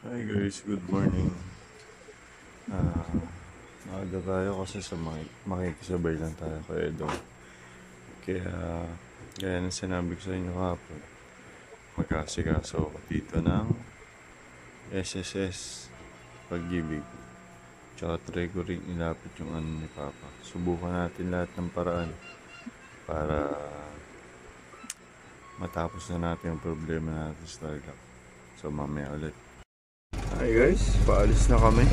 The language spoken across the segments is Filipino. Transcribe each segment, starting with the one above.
Hi guys, good morning. Maaga tayo kasi sa makikisabay lang tayo kay Edo. Kaya, gaya na sinabi ko sa inyo kapag mag-asikaso ako dito ng SSS Pag-ibig. Tsaka try ko rin ilapit yung ano ni Papa. Subukan natin lahat ng paraan para matapos na natin yung problema natin sa Tarlac. So mamaya ulit. Hi guys, paalis na kami.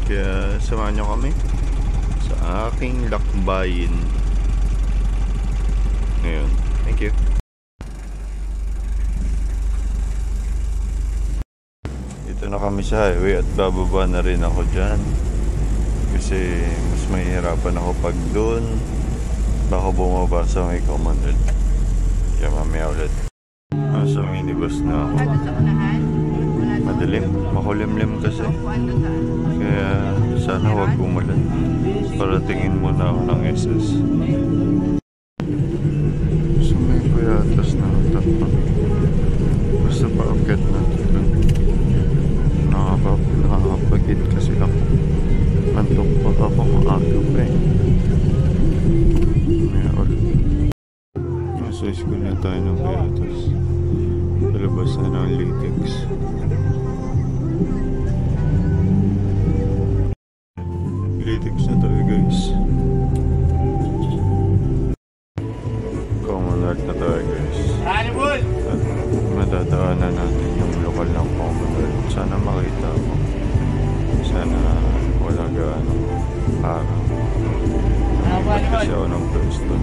Kaya samahan nyo kami sa aking lakbayin ngayon. Thank you. Dito na kami sa highway at bababa na rin ako dyan. Kasi mas mahihirapan ako pag doon baka bumaba sa may Commonwealth. Kaya mamaya ulit. Nasa minibus na ako. Madilim, makulimlim kasi. Kaya sana huwag umulan. Paratingin muna ako ng SS. So may payatas na takpa. Basta pa-upget natin doon. Nakakapagit kasi ako. Antok pa ako maaga pa eh. May ulit. Nasa school na tayo ng payatas. Palabas na ng latex. Latex na tayo guys. Commonwealth na tayo guys. At madadaanan natin yung lokal ng Commonwealth. Sana makita ko. Sana wala gaano parang namipat kasi ako ng Princeton.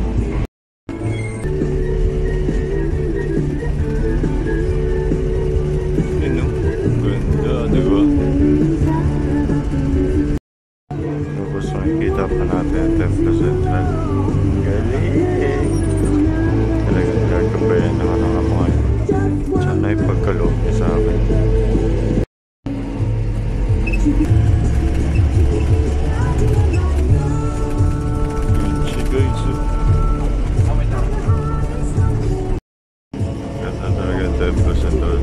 Ganda, diba? Tapos makikita pa natin ang Templo Central. Galing! Talagang gagabayan ako ng mga yun. Sana ipagkaloob niya sa akin. Yun siya guys. Ganda talaga ang Templo Central.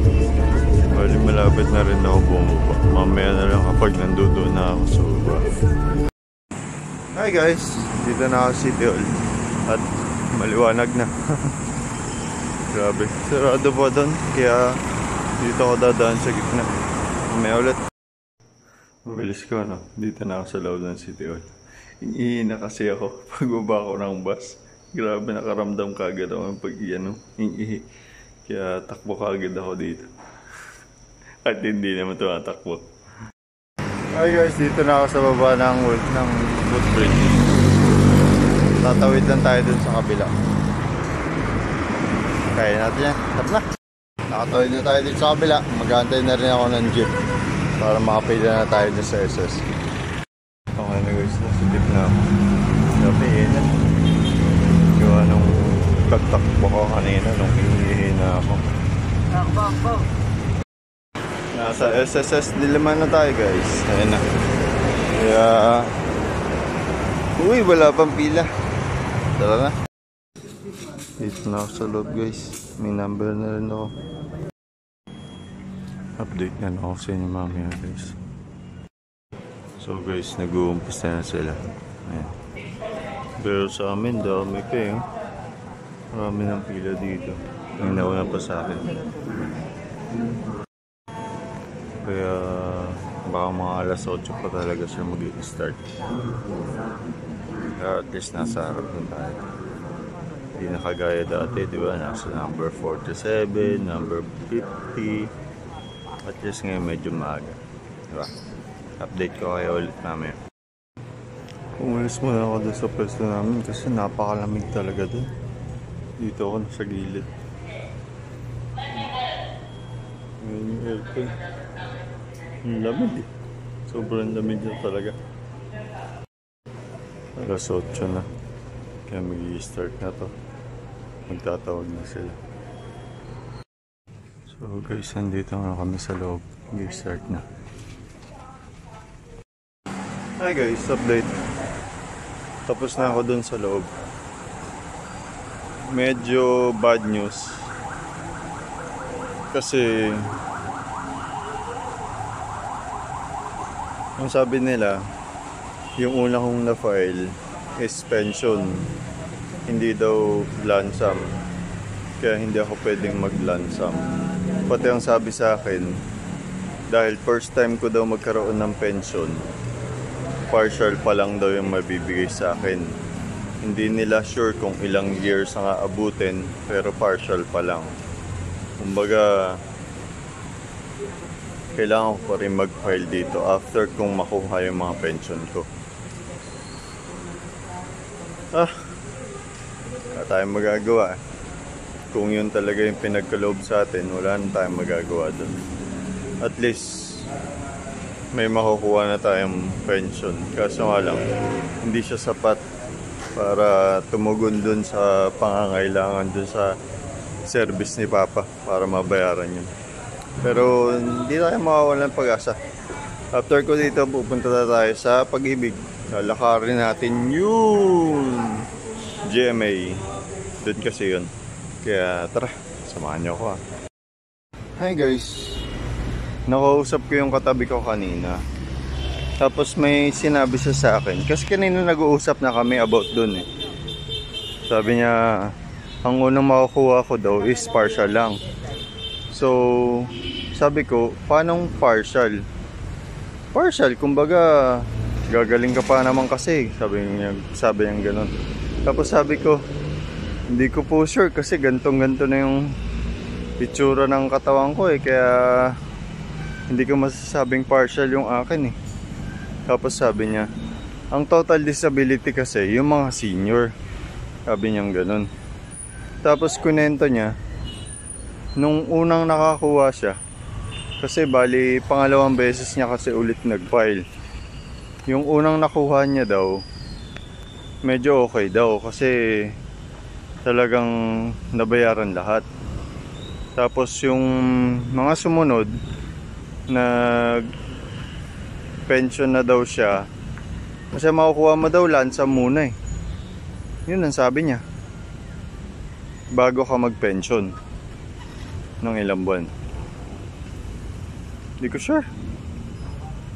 Bali malapit na rin ako bumaba. Mamaya na lang kapag nandoon na ako sa baba. Hi guys! Dito na ako sa City Hall. At maliwanag na. Grabe. Sarado pa doon. Kaya dito ako dadaan sa gitna. Mamaya ulit. Mabilis ko no. Dito na ako sa loob ng City Hall. Iihi na kasi ako pagbaba ko ng bus. Grabe nakaramdam kagad ako ng iihi. Kaya takbo kagad ako dito. At hindi naman tumatakbo. Hi guys, dito na ako sa baba ng footbridge. Tatawid lang tayo dun sa kabila. Kaya natin yan. Tap na. Nakatawid na tayo dito sa kabila. Mag-aantay na rin ako ng jeep para makapila na tayo dun sa SS. Okay na guys, nasa jeep na ako. Napihin na. Gawa nung pagtakbo ko kanina nung hinihin na ako. Takbo. Nasa SSS Diliman na tayo guys. Ayun na. Kaya uy, wala pang pila. Tara na. Dito na ako sa loob guys. May number na rin ako. Update na ako sa inyo mamaya guys. So guys, nag-uumpisa na sila. Ayan. Pero sa amin dami pa eh. Marami ng pila dito. Ang nauna pa sa akin. Kaya baka mga alas 8 pa talaga siya mag-i-start. Kaya at least nasa harap na tayo. Hindi na kagaya dati, di ba? Nasa number 47, number 50. At least ngayon medyo maaga. Diba? Update ko kayo ulit namin. Umalis muna ako doon sa pwesto namin kasi napakalamig talaga doon. Dito ako nasa gilid. Ngayon yung aircon. Ang lamig eh. Sobrang lamig na talaga. Alas 8 na. Kaya mag-i-start na to. Magtatawag na sila. So guys, nandito na kami sa loob. Mag-i-start na. Hi guys, update. Tapos na ako dun sa loob. Medyo bad news. Kasi Ang sabi nila, yung una kong na-file is pension, hindi daw lump sum. Kaya hindi ako pwedeng mag-lump sum. Pati ang sabi sa akin, dahil first time ko daw magkaroon ng pension, partial pa lang daw yung mabibigay sa akin. Hindi nila sure kung ilang years ang aabutin, pero partial pa lang. Kumbaga, kailangan ko pa rin mag-file dito after kung makuha yung mga pension ko. Wala tayong magagawa. Kung yun talaga yung pinagkaloob sa atin, wala na tayong magagawa doon. At least may makukuha na tayong pension. Kaso nga lang, hindi siya sapat para tumugon dun sa pangangailangan dun sa service ni Papa para mabayaran yun. Pero hindi tayo makawalan ng pag-asa. After ko dito, pupunta na tayo sa Pag-ibig. Lalakarin natin yun GMA. Doon kasi yun. Kaya tara, samahan niyo ako ha. Hi guys, nakausap ko yung katabi ko kanina. Tapos may sinabi siya sa akin. Kasi kanina nag-uusap na kami about dun eh. Sabi niya, ang unang makukuha ko daw is partial lang. So, sabi ko, paanong partial? Partial, kumbaga gagaling ka pa naman kasi. Sabi niya ganun. Tapos sabi ko, hindi ko po sure kasi gantong-ganto na yung itsura ng katawan ko eh. Kaya hindi ko masasabing partial yung akin eh. Tapos sabi niya, ang total disability kasi yung mga senior. Sabi niya ganun. Tapos kunento niya, nung unang nakakuha siya, kasi bali pangalawang beses niya kasi ulit nag-file. Yung unang nakuha niya daw, medyo okay daw kasi talagang nabayaran lahat. Tapos yung mga sumunod, nag-pension na daw siya. Kasi makukuha mo daw lansa muna eh. Yun ang sabi niya. Bago ka mag-pension ng ilang buwan. Hindi ko sure.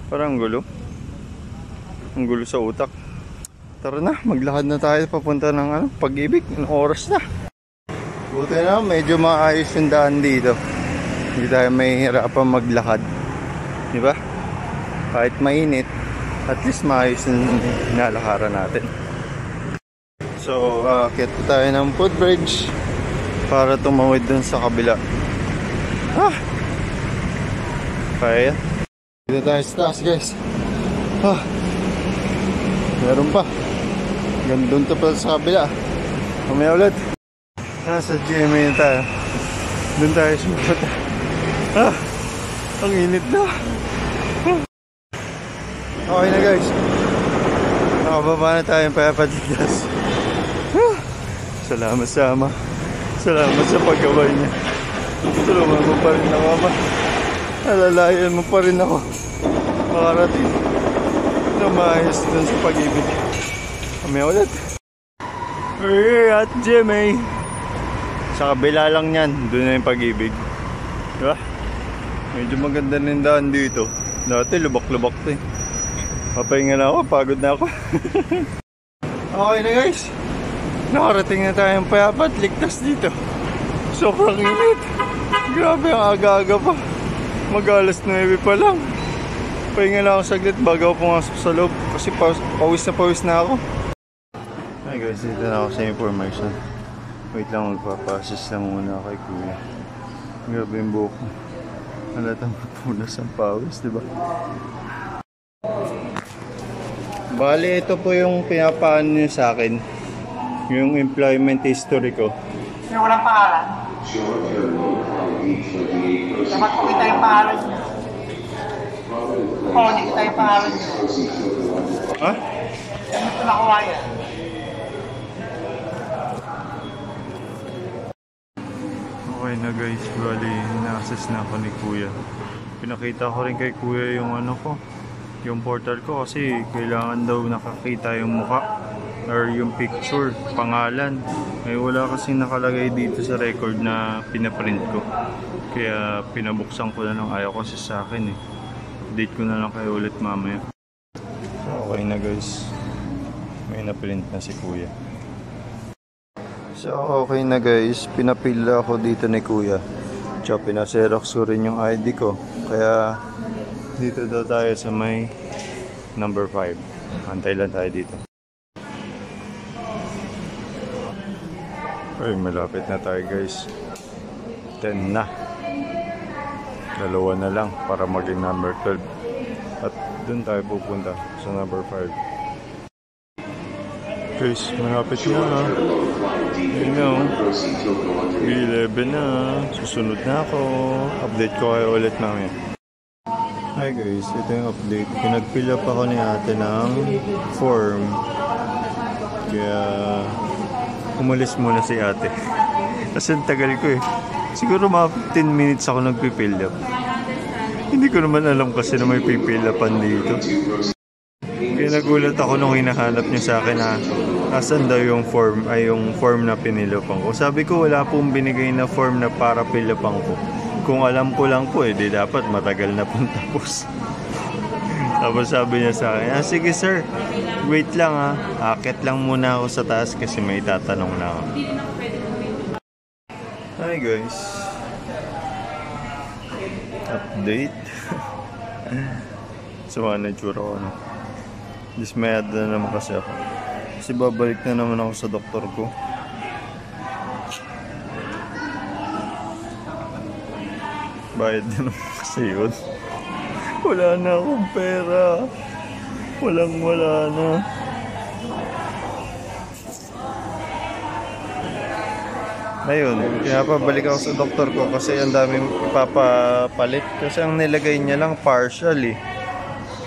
Parang gulo. Ang gulo sa utak. Tara na, maglakad na tayo papunta ng Pag-ibig. Anong oras na? Buti na, medyo maayos yung daan dito. Hindi tayo mahihirapan maglakad. Diba? Kahit mainit, at least maayos yung nalakaran natin. So, akit tayo ng footbridge para tumawid dun sa kabila. Kaya dito tayo sa taas guys. Meron pa. Gandun to pa sa kabila. Mamaya ulit. Nasa GMA na tayo. Doon tayo sumunod. Ang init na. Okay na guys. Nakababa na tayong Payapatiglas. Salamat sa Ama. Salamat sa paggabay niya. Tulungan mo pa rin ako, Ama. Alalayan mo pa rin ako. Makarating na maayos dun sa Pag-ibig. Kami ulit. We're at GMA. Sa kabila lang yan. Doon na yung Pag-ibig. Diba? Medyo maganda na yung daan dito. Dati lubak-lubak to eh. Papahinga na ako. Pagod na ako. Okay na guys. Nakarating na tayong Payapat. Ligtas dito. Sobrang init. Grabe ang aga-aga pa. Mag-alas 9 pa lang. Pahinga lang ako saglit bago ako pumasok sa loob. Kasi pawis na ako. Hi guys, dito na ako sa information. Wait lang, magpapasis lang muna kay Kuya. Grabe yung buhok ko. Halatang punas ang pawis, diba? Bali, ito po yung pinapaano nyo sa akin. Yung employment history ko. Yung walang pangalan? Dapat po kita yung pangalan niya. Oo, hindi kita yung pangalan niya. Ha? Ano ito nakuha yan? Okay na guys, bali, na-access na ako ni Kuya. Pinakita ko rin kay Kuya yung yung portal ko kasi kailangan daw nakakita yung mukha or yung picture, pangalan. Ay wala kasi nakalagay dito sa record na pinaprint ko. Kaya pinabuksan ko na ng ayaw kasi sa akin eh. update ko na lang kayo ulit mamaya. So, okay na guys. May na-print na si kuya. So, okay na guys. Pinapila ako dito ni kuya. Tsaka pinaserox ko rin yung ID ko. Kaya dito daw tayo sa may number 5. Antay lang tayo dito. Ay, malapit na tayo guys. 10 na. Dalawa na lang para maging number 12. At dun tayo pupunta sa number 5. Guys, malapit na. Yun na. B11 na. Susunod na ako. Update ko kayo ulit namin. Hi guys, ito yung update. Pinag-fill up ako ni ate ng form. Kaya umalis muna si ate. Kasi tagal ko eh. Siguro mga 15 minutes ako nagpipill up. Hindi ko naman alam kasi na may pipill upan dito. Kaya nagulat ako nung hinahanap niya sa akin na asan daw yung form, ay yung form na pinilupan ko. Sabi ko wala pong binigay na form na para pilupan ko. Kung alam ko lang po di dapat matagal na pong tapos. Tapos sabi niya sa akin, sige sir, wait lang akit lang muna ako sa taas kasi may tatanong na ako. Hi guys, update. Sama na itsura ko no? Dismayad na naman kasi ako. Kasi babalik na naman ako sa doktor ko. Bayad na naman kasi yun. Wala na akong pera. Wala na. Ayun, kaya pabalik ako sa doktor ko kasi ang daming ipapapalit. Kasi ang nilagay niya lang partial eh.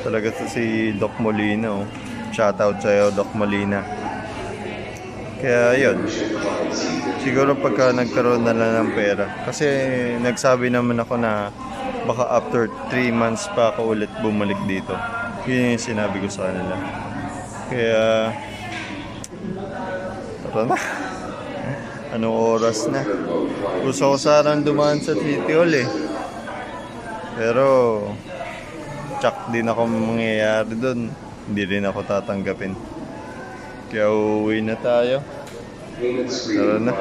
Talaga to si Doc Molina oh. Shoutout sa'yo Doc Molina. Kaya yun. Siguro pagka nagkaroon na lang ng pera. Kasi nagsabi naman ako na baka after 3 months pa ako ulit bumalik dito. Yun yung sinabi ko sa kanila. Kaya tara na. Anong oras na? Gusto ko sarang dumaan sa City Hall eh. Pero tsak din ako mangyayari doon. Hindi rin ako tatanggapin. Kaya uuwi na tayo. Tara na.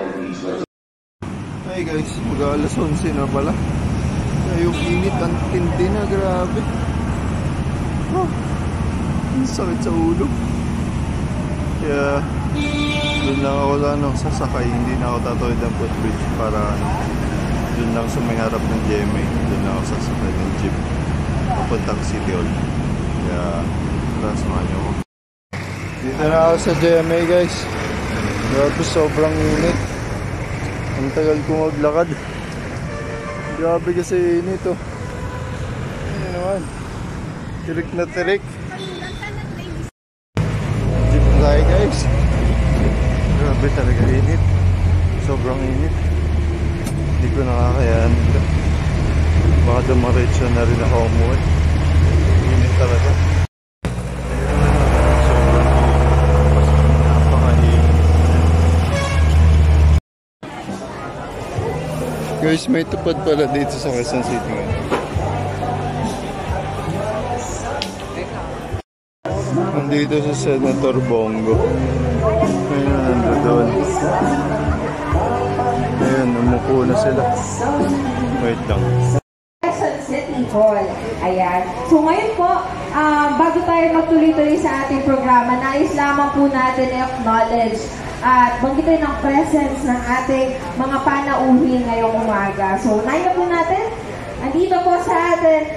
Hey guys, mag-alas 11 na pala. Kaya yung init, ang tindi na, grabe. Oh, ang sakit sa ulo. Kaya doon lang ako sasakay. Hindi na ako tatawid ng footbridge para doon lang sa may harap ng GMA. Doon lang ako sasakay ng jeep papuntang City Hall. Kaya samahan niyo ako. Dito na ako sa GMA guys. Grabe, sobrang init. Ang tagal ko maglakad. Grabe kasi init oh. Ano naman, tirik na tirik. Jeep tayo guys. Grabe talaga init. Sobrang init. Hindi ko nakakayaan. Baka dumaretso na rin ako umuwi. Init talaga. Guys, may tupad pala dito sa Quezon City ngayon. Nandito sa Senator Bongo. Ayun, nandun. Ayun, umupo na sila. Wait lang. Quezon City Hall. Ayan. So ngayon po, bago tayo magtuloy-tuloy sa ating programa, nais lamang po natin i-acknowledge at banggitin ang presence ng ating mga panauhin ngayong umaga. So, unahin na po natin. Andito po sa atin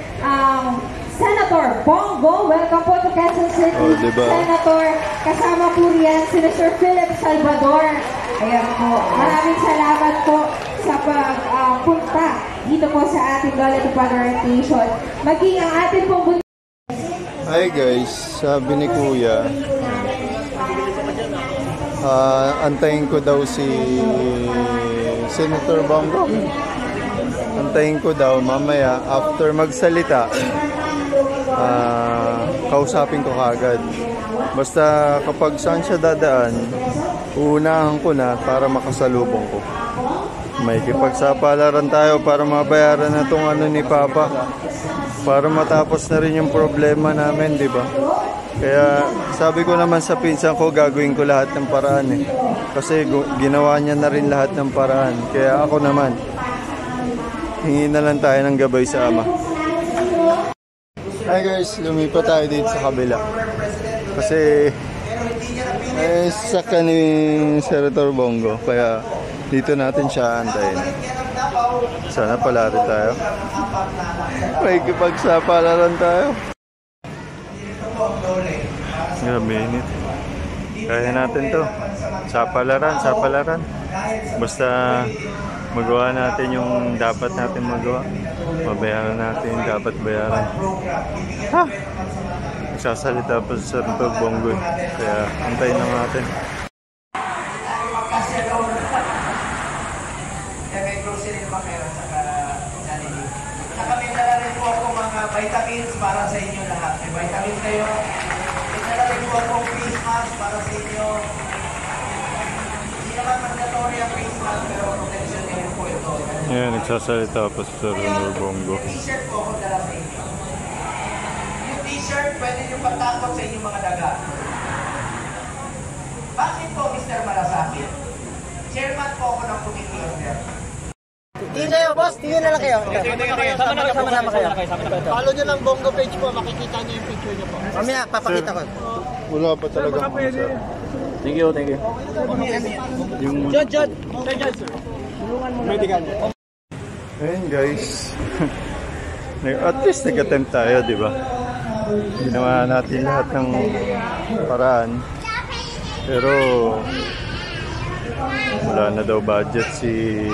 Senator Bongo. Welcome po to Quezon City. Diba? Senator, kasama po riyan si Mr. Philip Salvador. Ayan po. Maraming salamat po sa pagpunta dito po sa ating Lola Tupad orientation. Maging ang ating pong Hi guys, sabi ni Kuya, antayin ko daw si Senator Bongo. Antayin ko daw mamaya after magsalita, kausapin ko kagad. Basta kapag saan siya dadaan, uunahan ko na para makasalubong ko. May kipagsapalaran tayo para mabayaran na tong ano ni Papa. para matapos na rin yung problema namin, di ba? Kaya sabi ko naman sa pinsan ko, gagawin ko lahat ng paraan eh. Kasi ginawa niya na rin lahat ng paraan. Kaya ako naman, hingi na lang tayo ng gabay sa ama. Hi guys, lumipat tayo dito sa kabila. Kasi sasakyan ni Senator Bongo. Kaya dito natin siya antayin. Sana pala rin tayo. May kipagsapalaran tayo. Grabe init. Kaya natin to. Sapalaran. Basta magawa natin yung dapat natin magawa. Mabayaran natin yung dapat bayaran. Ha! Nagsasalita pa sa Senator Bongo. Kaya antayin lang natin. Nakamindala rin po ako mga vitamins para sa inyo lahat. May vitamins kayo. Nagdala rin po ako face mask para sa inyo. Hindi naman mandatory ang face mask pero protection niya rin po ito. Ayan, nagsasalita pa sa Senator Bongo. T-shirt po ako dala sa inyo. Yung t-shirt pwede nyo pagtakot sa inyong mga daga. Bakit po Mr. Malasakit? Chairman po ako ng committee of health. Tingin kayo, boss. Tingin na lang kayo. Sama kayo. Follow nyo lang Bongo page po. Makikita nyo yung picture nyo po. Mamaya, papakita ko. Wala pa talaga. Thank you. Jod. Sir. Tulungan mo medical. Ayun guys. At least nag-attempt tayo, di ba? Ginawa natin lahat ng paraan. Pero wala na daw budget si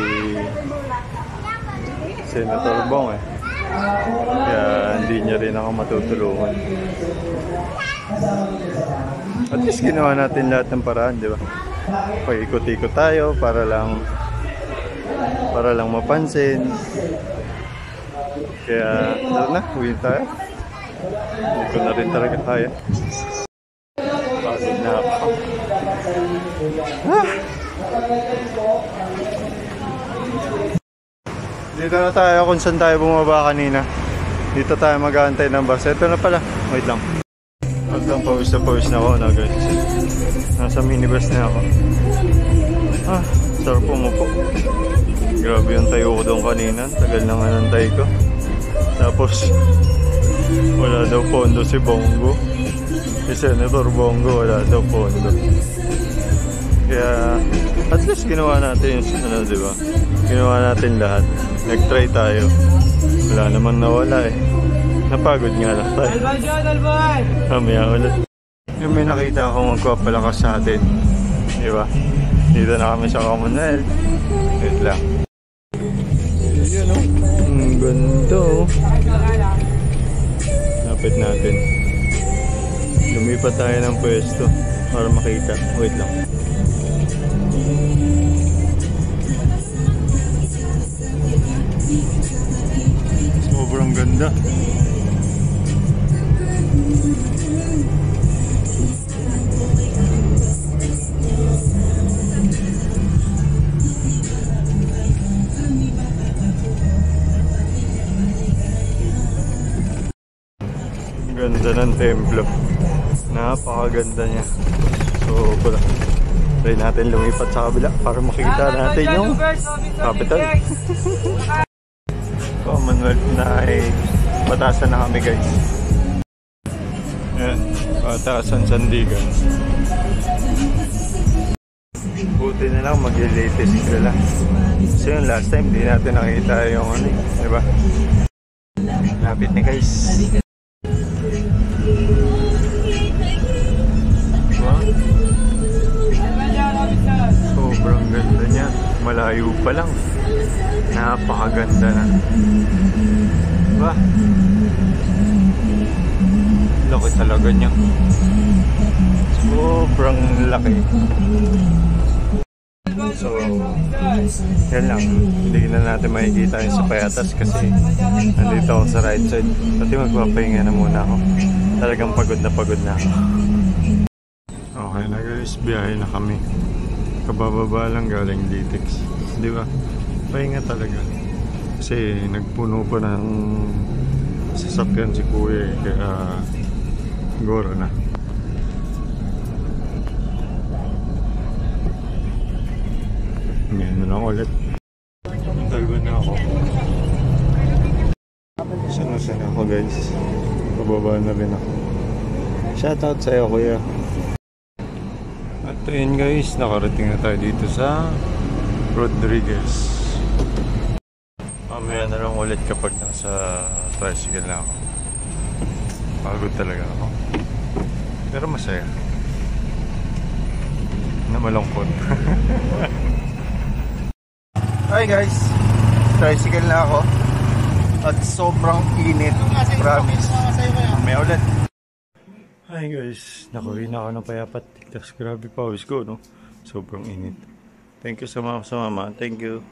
Senator Bong eh. Kaya hindi niya rin ako matutulungan. At least ginawa natin lahat ng paraan, di ba? Pag-ikot-ikot tayo para lang mapansin. Kaya tara na, uwi tayo. Hindi ko na rin talaga kaya. Pagod na ako. Dito na tayo kung saan tayo bumaba kanina. Dito tayo mag-aantay ng bus. Ito na pala. Wait lang. Hanggang pawis na ako na guys. Nasa minibus na ako. Sarap umupo. Grabe yung tayo ko doon kanina. Tagal na nga ng tayo ko. Tapos wala daw pondo si Bongo. Si Senator Bongo wala daw pondo. Kaya at least ginawa natin yung diba? Ginawa natin lahat. Nag-try tayo. Wala naman nawala eh. Napagod nga lang tayo. Mamaya ulit. Yung may nakita akong magpapalakas sa atin. Diba? Dito na kami sa Commonwealth. Wait lang. Yun o. Ang ganda o. Lapit natin. Lumipat tayo ng pwesto para makita. Wait lang. Sobrang ganda. Ganda ng templo. Napakaganda niya. Sobra. Try natin lumipat sa kabila para makita natin yung capital. Commonwealth na ay batasan na kami guys. Ayan, batasan Sandigan. Buti na lang mag-latest sila. Kasi yung last time di natin nakita yung ano eh, diba? Lapit na guys. Sobrang ganda niya. Malayo pa lang. Napakaganda na. Diba? Laki talaga niya. Sobrang laki. So, yan lang. Hindi na natin makikita yung sa Payatas kasi nandito ako sa right side. Pati magpapahinga na muna ako. Talagang pagod na ako. Okay na guys, biyahe na kami. Kabababa lang galing Litex. Di ba? Pahinga talaga. Kasi nagpuno pa ng sasakyan si kuya eh, kaya siguro na. Ngayon na lang ulit. Dalawa na ako. Sana ako guys. Pababa na rin ako. Shoutout sa'yo kuya. At ayun guys, nakarating na tayo dito sa Rodriguez. Mamaya na lang ulit kapag nasa tricycle na ako. Pagod talaga ako. Pero masaya. Na malungkot. Hi guys, tricycle na ako. At sobrang init. Promise. Mamaya ulit. Hi guys, nakuwi na ako ng payapat. Tapos grabe pawis ko, no? Sobrang init. Thank you sa mama. Thank you.